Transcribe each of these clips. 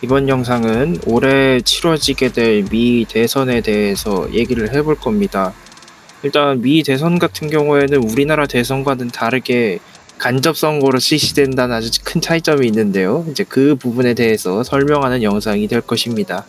이번 영상은 올해 치러지게 될 미 대선에 대해서 얘기를 해볼 겁니다. 일단 미 대선 같은 경우에는 우리나라 대선과는 다르게 간접선거로 실시된다는 아주 큰 차이점이 있는데요. 이제 그 부분에 대해서 설명하는 영상이 될 것입니다.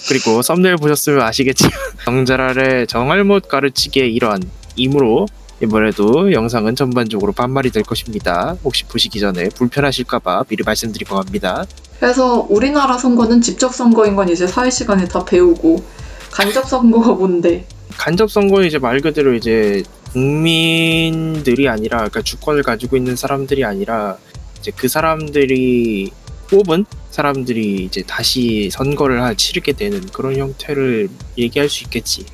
그리고 썸네일 보셨으면 아시겠지만 정자랄의 정알못 가르치기의 일환이므로 이번에도 영상은 전반적으로 반말이 될 것입니다. 혹시 보시기 전에 불편하실까봐 미리 말씀드리고 갑니다. 그래서 우리나라 선거는 직접 선거인 건 이제 사회 시간에 다 배우고, 간접 선거가 뭔데? 간접 선거는 이제 말 그대로 이제 국민들이 아니라, 그러니까 주권을 가지고 있는 사람들이 아니라 이제 그 사람들이 뽑은 사람들이 이제 다시 선거를 치르게 되는 그런 형태를 얘기할 수 있겠지.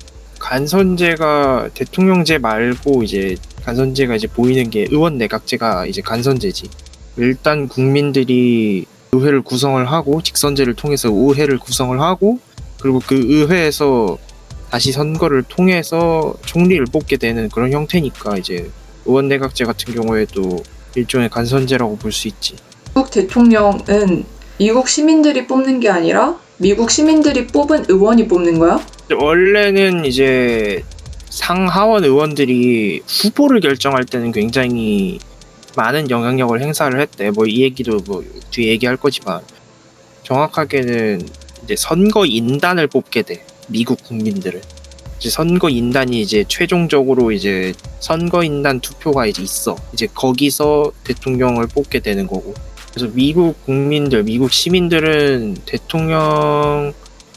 간선제가 대통령제 말고 이제 간선제가 이제 보이는 게 의원 내각제가 이제 간선제지. 일단 국민들이 의회를 구성을 하고 직선제를 통해서 의회를 구성을 하고, 그리고 그 의회에서 다시 선거를 통해서 총리를 뽑게 되는 그런 형태니까 이제 의원 내각제 같은 경우에도 일종의 간선제라고 볼 수 있지. 미국 대통령은 미국 시민들이 뽑는 게 아니라 미국 시민들이 뽑은 의원이 뽑는 거야? 원래는 이제 상하원 의원들이 후보를 결정할 때는 굉장히 많은 영향력을 행사를 했대. 뭐 이 얘기도 뭐 뒤에 얘기할 거지만 정확하게는 이제 선거인단을 뽑게 돼. 미국 국민들은 이제 선거인단이 이제 최종적으로 이제 선거인단 투표가 이제 있어. 이제 거기서 대통령을 뽑게 되는 거고. 그래서 미국 국민들, 미국 시민들은 대통령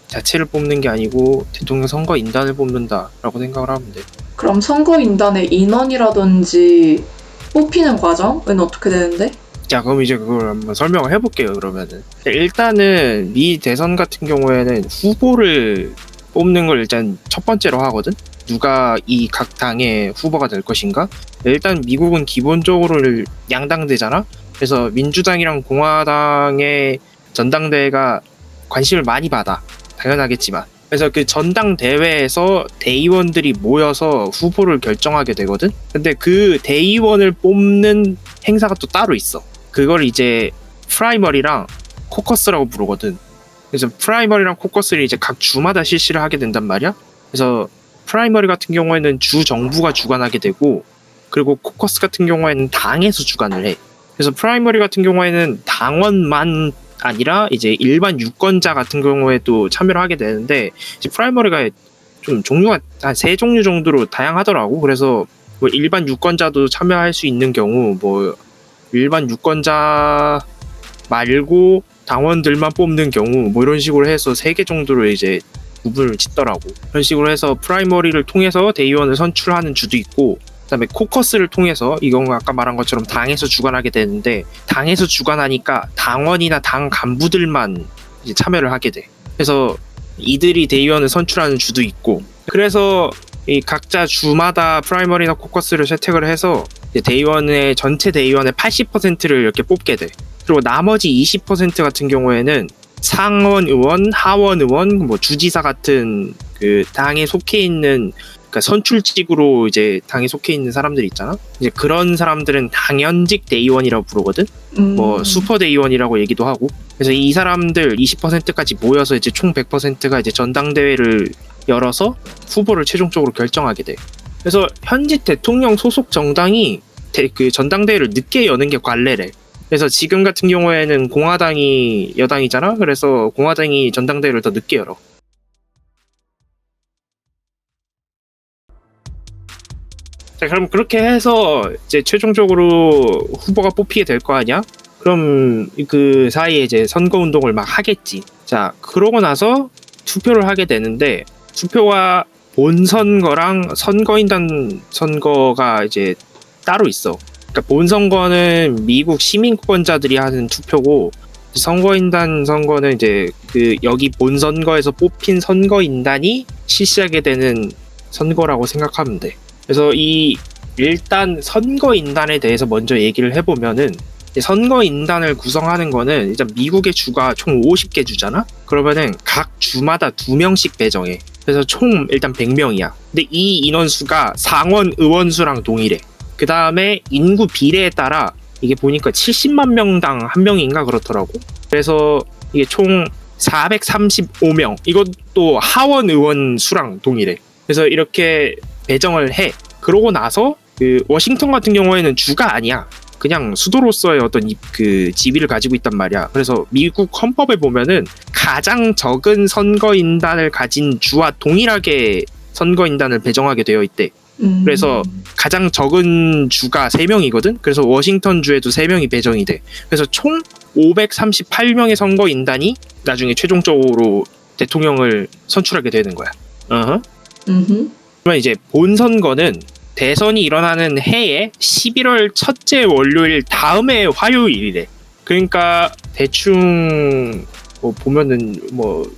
자체를 뽑는 게 아니고 대통령 선거인단을 뽑는다라고 생각을 하면 돼. 그럼 선거인단의 인원이라든지 뽑히는 과정은 어떻게 되는데? 자, 그럼 이제 그걸 한번 설명을 해볼게요. 그러면은 일단은 미 대선 같은 경우에는 후보를 뽑는 걸 일단 첫 번째로 하거든. 누가 이 각 당의 후보가 될 것인가. 일단 미국은 기본적으로 양당제잖아. 그래서 민주당이랑 공화당의 전당대회가 관심을 많이 받아. 당연하겠지만. 그래서 그 전당대회에서 대의원들이 모여서 후보를 결정하게 되거든. 근데 그 대의원을 뽑는 행사가 또 따로 있어. 그걸 이제 프라이머리랑 코커스라고 부르거든. 그래서 프라이머리랑 코커스를 이제 각 주마다 실시를 하게 된단 말이야. 그래서 프라이머리 같은 경우에는 주 정부가 주관하게 되고, 그리고 코커스 같은 경우에는 당에서 주관을 해. 그래서 프라이머리 같은 경우에는 당원만 아니라 이제 일반 유권자 같은 경우에도 참여를 하게 되는데, 이제 프라이머리가 좀 종류가 한 3종류 정도로 다양하더라고. 그래서 뭐 일반 유권자도 참여할 수 있는 경우, 뭐 일반 유권자 말고 당원들만 뽑는 경우, 뭐 이런 식으로 해서 3개 정도로 이제 구분을 짓더라고. 그런 식으로 해서 프라이머리를 통해서 대의원을 선출하는 주도 있고, 그다음에 코커스를 통해서, 이건 아까 말한 것처럼 당에서 주관하게 되는데, 당에서 주관하니까 당원이나 당 간부들만 이제 참여를 하게 돼. 그래서 이들이 대의원을 선출하는 주도 있고, 그래서 이 각자 주마다 프라이머리나 코커스를 채택을 해서 대의원의 전체 대의원의 80%를 이렇게 뽑게 돼. 그리고 나머지 20% 같은 경우에는 상원 의원, 하원 의원, 뭐 주지사 같은 그 당에 속해 있는, 그러니까 선출직으로 이제 당에 속해 있는 사람들 있잖아. 이제 그런 사람들은 당연직 대의원이라고 부르거든. 뭐 슈퍼 대의원이라고 얘기도 하고. 그래서 이 사람들 20%까지 모여서 이제 총 100%가 이제 전당대회를 열어서 후보를 최종적으로 결정하게 돼. 그래서 현직 대통령 소속 정당이 그 전당대회를 늦게 여는 게 관례래. 그래서 지금 같은 경우에는 공화당이 여당이잖아. 그래서 공화당이 전당대회를 더 늦게 열어. 자, 그럼 그렇게 해서 이제 최종적으로 후보가 뽑히게 될 거 아니야? 그럼 그 사이에 이제 선거 운동을 막 하겠지. 자, 그러고 나서 투표를 하게 되는데, 투표가 본선거랑 선거인단 선거가 이제 따로 있어. 그러니까 본선거는 미국 시민권자들이 하는 투표고, 선거인단 선거는 이제 그 여기 본선거에서 뽑힌 선거인단이 실시하게 되는 선거라고 생각하면 돼. 그래서 이 일단 선거인단에 대해서 먼저 얘기를 해보면은, 선거인단을 구성하는 거는 일단 미국의 주가 총 50개 주잖아? 그러면은 각 주마다 2명씩 배정해. 그래서 총 일단 100명이야. 근데 이 인원수가 상원 의원수랑 동일해. 그 다음에 인구 비례에 따라 이게 보니까 70만 명당 한 명인가 그렇더라고. 그래서 이게 총 435명. 이것도 하원 의원 수랑 동일해. 그래서 이렇게 배정을 해. 그러고 나서 그 워싱턴 같은 경우에는 주가 아니야. 그냥 수도로서의 어떤 그 지위를 가지고 있단 말이야. 그래서 미국 헌법에 보면은 가장 적은 선거인단을 가진 주와 동일하게 선거인단을 배정하게 되어 있대. 그래서 가장 적은 주가 3명이거든. 그래서 워싱턴 주에도 3명이 배정이 돼. 그래서 총 538명의 선거인단이 나중에 최종적으로 대통령을 선출하게 되는 거야. 그러면 이제 본선거는 대선이 일어나는 해에 11월 첫째 월요일 다음에 화요일이래. 그러니까 대충 뭐 보면은 뭐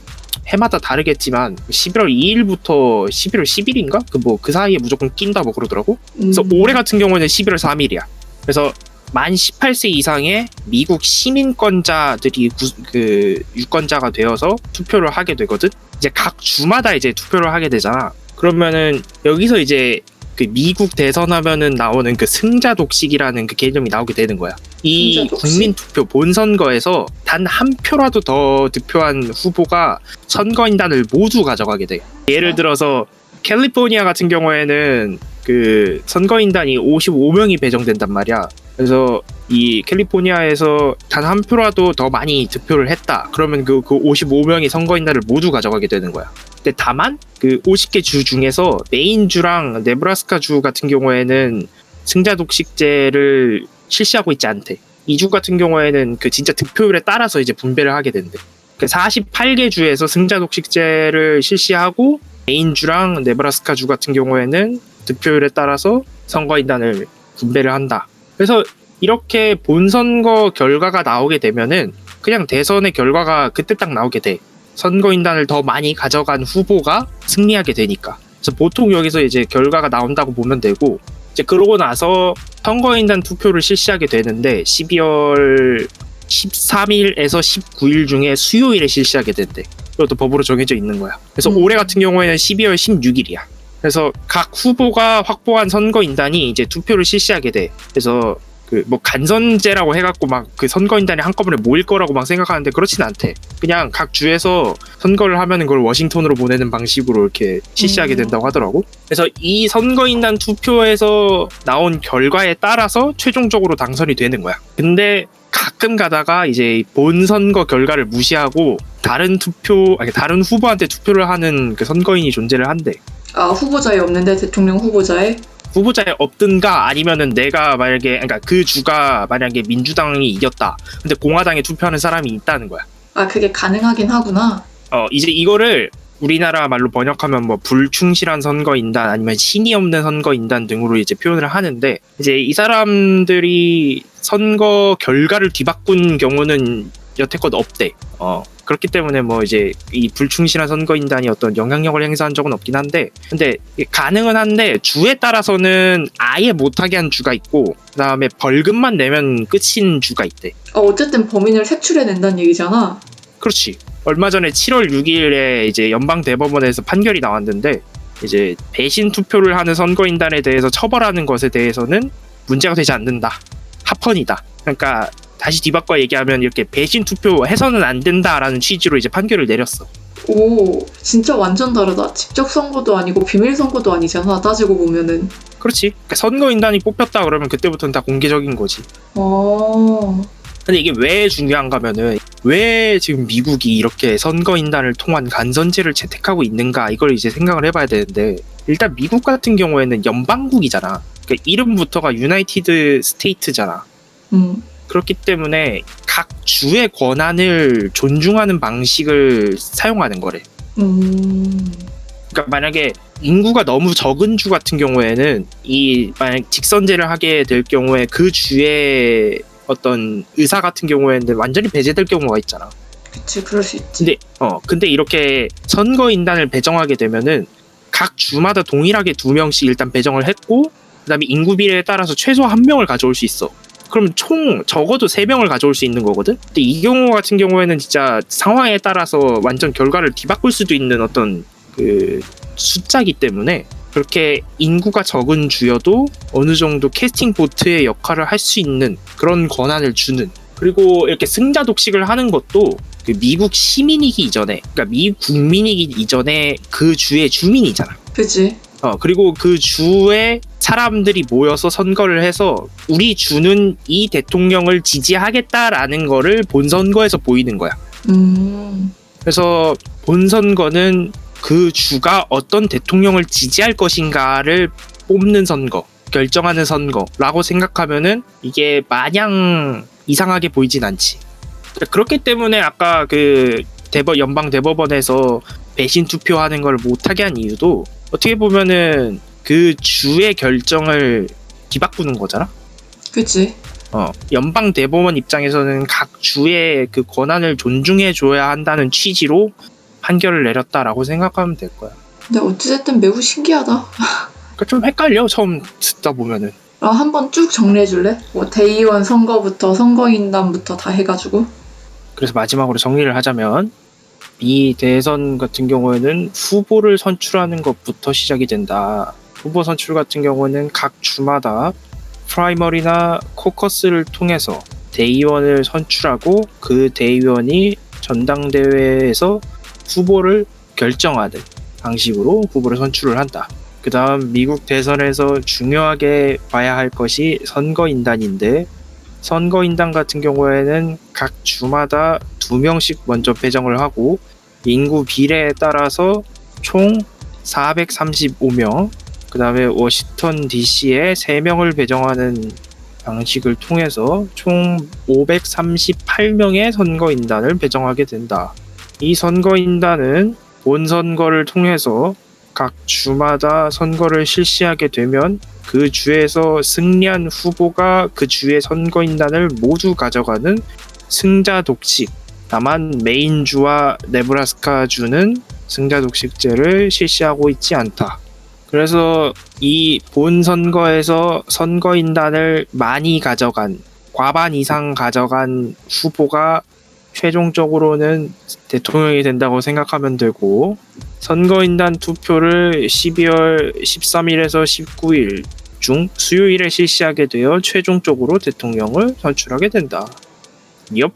해마다 다르겠지만 11월 2일부터 11월 10일인가? 그 사이에 무조건 낀다 뭐 그러더라고. 그래서 올해 같은 경우는 11월 3일이야. 그래서 만 18세 이상의 미국 시민권자들이 그 유권자가 되어서 투표를 하게 되거든. 이제 각 주마다 이제 투표를 하게 되잖아. 그러면은 여기서 이제 그 미국 대선하면은 나오는 그 승자 독식이라는 그 개념이 나오게 되는 거야. 이 국민 투표 본선거에서 단 한 표라도 더 득표한 후보가 선거인단을 모두 가져가게 돼. 예를 들어서 캘리포니아 같은 경우에는 그 선거인단이 55명이 배정된단 말이야. 그래서 이 캘리포니아에서 단 한 표라도 더 많이 득표를 했다. 그러면 그 55명이 선거인단을 모두 가져가게 되는 거야. 근데 다만 그 50개 주 중에서 메인주랑 네브라스카 주 같은 경우에는 승자 독식제를 실시하고 있지 않대. 이 주 같은 경우에는 그 진짜 득표율에 따라서 이제 분배를 하게 된대. 그 48개 주에서 승자 독식제를 실시하고 메인주랑 네브라스카 주 같은 경우에는 득표율에 따라서 선거인단을 분배를 한다. 그래서 이렇게 본선거 결과가 나오게 되면은 그냥 대선의 결과가 그때 딱 나오게 돼. 선거인단을 더 많이 가져간 후보가 승리하게 되니까. 그래서 보통 여기서 이제 결과가 나온다고 보면 되고, 이제 그러고 나서 선거인단 투표를 실시하게 되는데 12월 13일에서 19일 중에 수요일에 실시하게 된대. 그것도 법으로 정해져 있는 거야. 그래서 올해 같은 경우에는 12월 16일이야. 그래서 각 후보가 확보한 선거인단이 이제 투표를 실시하게 돼. 그래서 그 뭐 간선제라고 해갖고 막 그 선거인단이 한꺼번에 모일 거라고 막 생각하는데 그렇진 않대. 그냥 각 주에서 선거를 하면은 그걸 워싱턴으로 보내는 방식으로 이렇게 실시하게 된다고 하더라고. 그래서 이 선거인단 투표에서 나온 결과에 따라서 최종적으로 당선이 되는 거야. 근데 가끔 가다가 이제 본선거 결과를 무시하고 다른 후보한테 투표를 하는 그 선거인이 존재를 한대. 아, 후보자에 없는데 대통령 후보자에? 후보자에 없든가 아니면은 내가 만약에 그러니까 그 주가 만약에 민주당이 이겼다. 근데 공화당에 투표하는 사람이 있다는 거야. 아, 그게 가능하긴 하구나. 이제 이거를 우리나라 말로 번역하면 뭐 불충실한 선거인단 아니면 신이 없는 선거인단 등으로 이제 표현을 하는데 이제 이 사람들이 선거 결과를 뒤바꾼 경우는 여태껏 없대. 그렇기 때문에 뭐 이제 이 불충실한 선거인단이 어떤 영향력을 행사한 적은 없긴 한데, 근데 가능은 한데 주에 따라서는 아예 못하게 한 주가 있고, 그다음에 벌금만 내면 끝인 주가 있대. 어쨌든 범인을 색출해낸다는 얘기잖아. 그렇지. 얼마 전에 7월 6일에 이제 연방 대법원에서 판결이 나왔는데, 이제 배신 투표를 하는 선거인단에 대해서 처벌하는 것에 대해서는 문제가 되지 않는다. 합헌이다. 그러니까 다시 뒤바꿔 얘기하면 이렇게 배신 투표 해서는 안 된다라는 취지로 이제 판결을 내렸어. 오, 진짜 완전 다르다. 직접 선거도 아니고 비밀 선거도 아니잖아, 따지고 보면은. 그렇지. 그러니까 선거인단이 뽑혔다 그러면 그때부터는 다 공개적인 거지. 근데 이게 왜 중요한가면은 왜 지금 미국이 이렇게 선거인단을 통한 간선제를 채택하고 있는가 이걸 이제 생각을 해봐야 되는데, 일단 미국 같은 경우에는 연방국이잖아. 그러니까 이름부터가 유나이티드 스테이트잖아. 그렇기 때문에 각 주의 권한을 존중하는 방식을 사용하는 거래. 그러니까 만약에 인구가 너무 적은 주 같은 경우에는 만약 직선제를 하게 될 경우에 그 주의 어떤 의사 같은 경우에는 완전히 배제될 경우가 있잖아. 그치, 그럴 수 있지. 근데 이렇게 선거인단을 배정하게 되면은 각 주마다 동일하게 2명씩 일단 배정을 했고, 그다음에 인구 비례에 따라서 최소 1명을 가져올 수 있어. 그럼 총 적어도 3명을 가져올 수 있는 거거든? 근데 이 경우 같은 경우에는 진짜 상황에 따라서 완전 결과를 뒤바꿀 수도 있는 어떤 그 숫자기 때문에 그렇게 인구가 적은 주여도 어느 정도 캐스팅 보트의 역할을 할 수 있는 그런 권한을 주는, 그리고 이렇게 승자 독식을 하는 것도 그 미국 시민이기 이전에, 그러니까 미국 국민이기 이전에 그 주의 주민이잖아. 그치? 그리고 그 주에 사람들이 모여서 선거를 해서 우리 주는 이 대통령을 지지하겠다라는 거를 본선거에서 보이는 거야. 그래서 본선거는 그 주가 어떤 대통령을 지지할 것인가를 뽑는 선거, 결정하는 선거라고 생각하면은 이게 마냥 이상하게 보이진 않지. 그렇기 때문에 아까 그 연방 대법원에서 배신 투표하는 걸 못하게 한 이유도 어떻게 보면은 그 주의 결정을 뒤바꾸는 거잖아. 그치? 연방 대법원 입장에서는 각 주의 그 권한을 존중해 줘야 한다는 취지로 판결을 내렸다라고 생각하면 될 거야. 근데 어찌됐든 매우 신기하다. 그러니까 좀 헷갈려 처음 듣다 보면은. 한번 쭉 정리해줄래? 뭐 대의원 선거부터 선거인단부터 다 해가지고. 그래서 마지막으로 정리를 하자면 미 대선 같은 경우에는 후보를 선출하는 것부터 시작이 된다. 후보 선출 같은 경우는 각 주마다 프라이머리나 코커스를 통해서 대의원을 선출하고 그 대의원이 전당대회에서 후보를 결정하는 방식으로 후보를 선출을 한다. 그 다음 미국 대선에서 중요하게 봐야 할 것이 선거인단인데, 선거인단 같은 경우에는 각 주마다 2명씩 먼저 배정을 하고 인구 비례에 따라서 총 435명, 그 다음에 워싱턴 DC에 3명을 배정하는 방식을 통해서 총 538명의 선거인단을 배정하게 된다. 이 선거인단은 본선거를 통해서 각 주마다 선거를 실시하게 되면 그 주에서 승리한 후보가 그 주의 선거인단을 모두 가져가는 승자 독식. 다만 메인주와 네브라스카주는 승자 독식제를 실시하고 있지 않다. 그래서 이 본선거에서 선거인단을 많이 가져간, 과반 이상 가져간 후보가 최종적으로는 대통령이 된다고 생각하면 되고, 선거인단 투표를 12월 13일에서 19일 중 수요일에 실시하게 되어 최종적으로 대통령을 선출하게 된다. 엽.